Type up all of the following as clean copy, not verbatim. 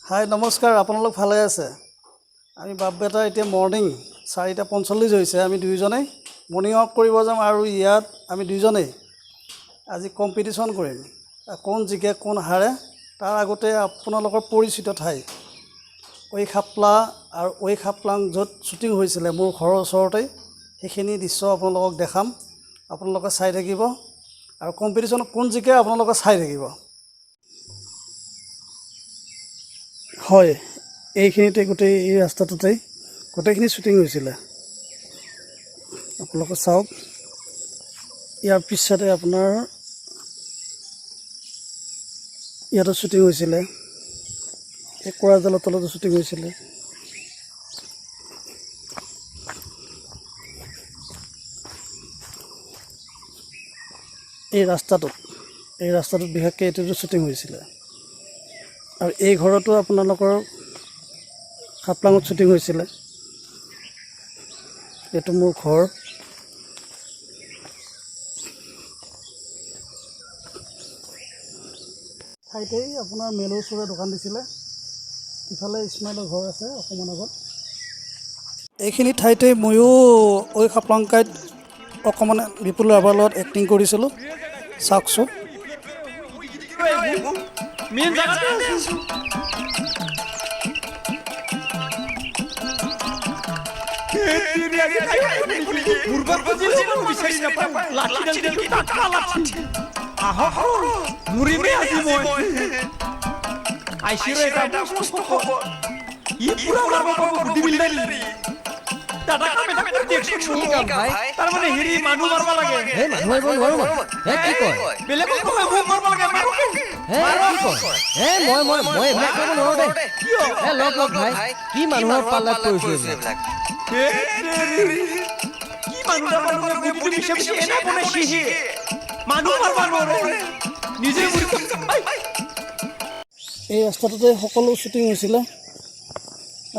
হাই নমস্কাৰ, আপোনালোক ভালে আছে? আমি বাপ বেটা এতিয়া মৰ্ণিং 4:45 হৈছে। আমি দুইজনেই মৰ্ণিং ৱাক কৰিব যাম আৰু ইয়াত আমি দুইজনেই আজি কম্পিটিশ্যন কৰিম। কোন জিকে কোন হাৰে তাৰ আগতে আপোনালোকৰ পৰিচিত ঠাই ঐ খাপলা আৰু ঐ খাপলাং য'ত শ্বুটিং হৈছিলে মোৰ ঘৰৰ ওচৰতেই, সেইখিনি দৃশ্য আপোনালোকক দেখাম। আপোনালোকে চাই থাকিব আৰু কম্পিটিশ্যনত কোন জিকে আপোনালোকে চাই থাকিব। হয়, এইখিনিতে গোটেই এই ৰাস্তাটোতেই গোটেইখিনি শ্বুটিং হৈছিলে। আপোনালোকে চাওক, ইয়াৰ পিছতে আপোনাৰ ইয়াতো শ্বুটিং হৈছিলে, এই কোৰাজালৰ তলতো শ্বুটিং হৈছিলে। এই ৰাস্তাটোত বিশেষকৈ এইটোতো শ্বুটিং হৈছিলে। আৰু এই ঘৰতো আপোনালোকৰ খাপলাঙত শ্বুটিং হৈছিলে। এইটো মোৰ ঘৰ। ঠাইতেই আপোনাৰ মেলৌ চুৰে দোকান দিছিলে। ইফালে ইছমাইলৰ ঘৰ আছে অকণমান আগত। এইখিনি ঠাইতেই ময়ো ঐ খাপলাংকাইত অকণমান বিপুল ৰাভাৰ লগত এক্টিং কৰিছিলোঁ। চাওকচোন। মেইন জায়গাতে আছো। তাৰমানে হেৰি মানুহ মাৰবা লাগে। মানুহ আহিব নোৱাৰো মই। কি কয়? বেলেগক কয় মোক মাৰবা লাগে। মই এইবিলাক কৰিব নোৱাৰো দেই। লগ ভাই, কি মানুহৰ পাল্লাত পৰিছো এইবিলাক। কি মানুহ বডিটো মিছা মিছি এনে বনাইছে। মানুহ মাৰবা নোৱাৰে। নিজে এই ৰাস্তাটোতে সকলো শ্বুটিং হৈছিলে।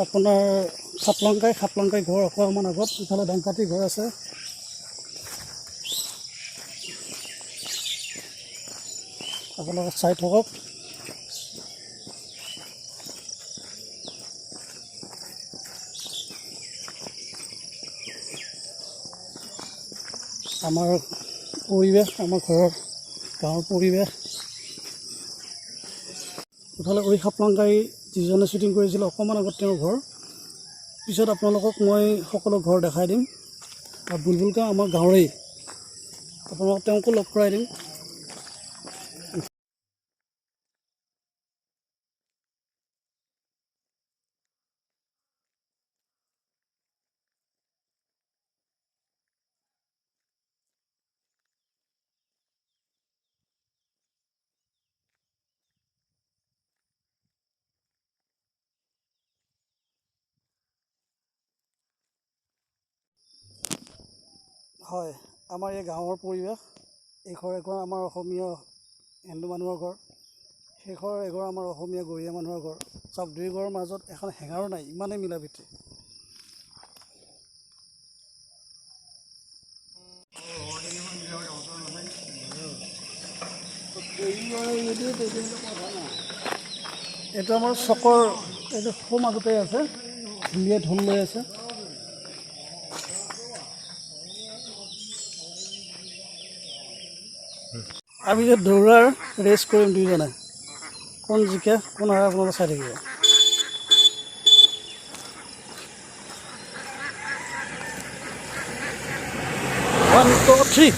আপোনাৰ খাপলাংকাই ঘৰ অকণমান আগত, ইফালে ডাংকাটি ঘৰ আছে। আপোনালোকে চাই থাকক। আমাৰ পৰিৱেশ, আমাৰ ঘৰৰ গাঁৱৰ পৰিৱেশ। ইফালে ঐ খাপলাংকাই যিজনে শ্বুটিং কৰিছিলে অকণমান আগত তেওঁৰ ঘৰ। পিছত আপোনালোকক মই সকলো ঘৰ দেখাই দিম। আৰু বুলবুল গাঁও আমাৰ গাঁৱৰেই, আপোনালোকক তেওঁকো লগ কৰাই দিম। হয়, আমাৰ এই গাঁৱৰ পৰিৱেশ। এইঘৰ এঘৰ আমাৰ অসমীয়া হিন্দু মানুহৰ ঘৰ, সেইঘৰ এঘৰ আমাৰ অসমীয়া গৰীয়া মানুহৰ ঘৰ। চাওক, দুই ঘৰৰ মাজত এখন হেঙাৰো নাই, ইমানেই মিলা প্ৰীতি। এইটো আমাৰ চকৰ, এইটো সোঁ মাজতে আছে, ঢুলীয়াই ঢোল লৈ আছে। আমি যে দৌৰাৰ ৰেচ কৰিম দুইজনে, কোন জিকে কোন হাৰে আপোনালোকে চাই থাকিব। 1, 2, 3।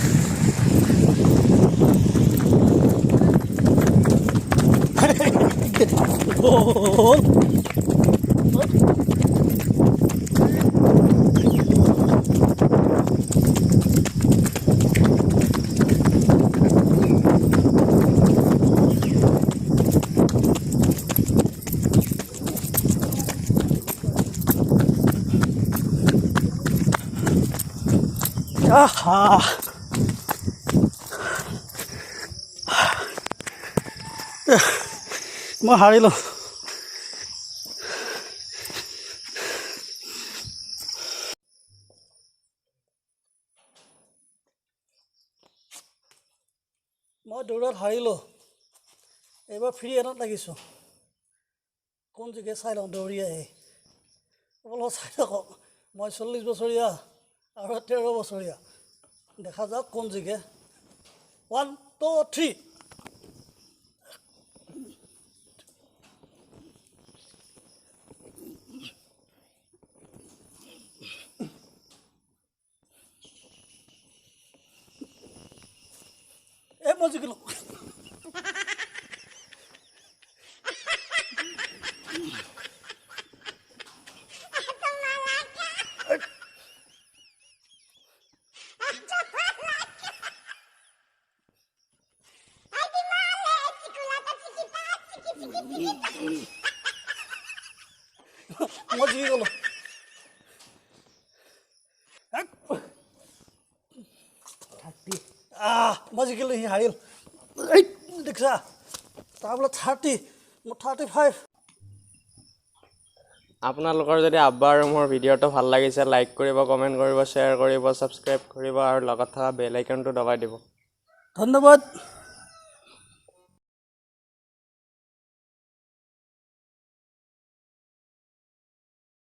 আহা, মই হাৰিলোঁ। মই দৌৰত হাৰিলোঁ। এইবাৰ ফ্ৰী এটাত লাগিছোঁ। কোন জিকে চাই লওঁ দৌৰি আহি বোলো চাই থাকক মই 40 বছৰীয়া আৰু 13 বছৰীয়া দেখা যাওক কোন জিকে 1 2 3 এই মই জিকিলোঁ মই জিকি গ'লোঁ মই জিকিলোঁ সি হাৰিল এই দেখিছা তাৰ বোলে 30 মোৰ 35 আপোনালোকৰ যদি আব্বা আৰু মোৰ ভিডিঅ'টো ভাল লাগিছে লাইক কৰিব কমেণ্ট কৰিব শ্বেয়াৰ কৰিব ছাবস্ক্ৰাইব কৰিব আৰু লগত থকা বেল আইকনটো দবাই দিব ধন্যবাদ